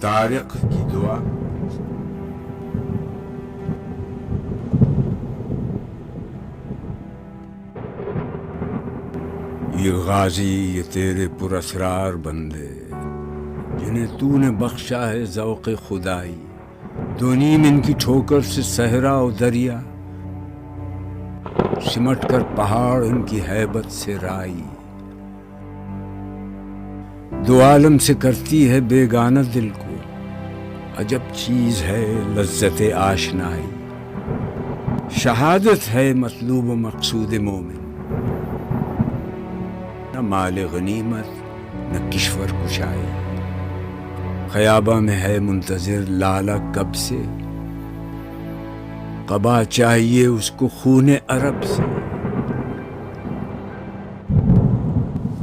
طارق کی دعا. یہ غازی یہ تیرے پراسرار بندے جنہیں تو نے بخشا ہے ذوق-e-خدائی. دو-نیم ان کی ٹھوکر سے صحرا-o-دریا، سمٹ کر پہاڑ ان کی ہیبت سے رائی. دو عالم سے کرتی ہے بیگانہ دل کو، عجب چیز ہے لذت-e-آشنائی. شہادت ہے مطلوب-و-مقصود-e-مومن، نہ مال-e-غنیمت نہ کشور کشائی. خیابہ میں ہے منتظر لالہ کب سے، قبا چاہیے اس کو خون-e-عرب سے.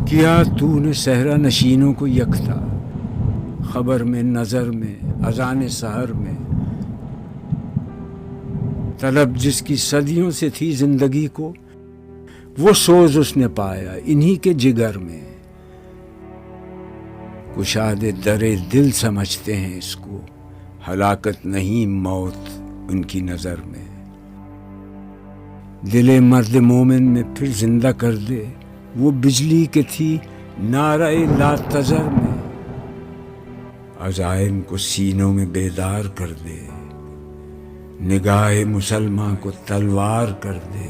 کیا تو نے صحرا نشینوں کو یکتا، خبر میں نظر میں اذان سحر میں. طلب جس کی صدیوں سے تھی زندگی کو، وہ سوز اس نے پایا انہی کے جگر میں. کشاد در دل سمجھتے ہیں اس کو، ہلاکت نہیں موت ان کی نظر میں. دل مرد مومن میں پھر زندہ کر دے وہ بجلی کے تھی نعرہ لا تذر میں. عزائم کو سینوں میں بیدار کر دے، نگاہ مسلمان کو تلوار کر دے.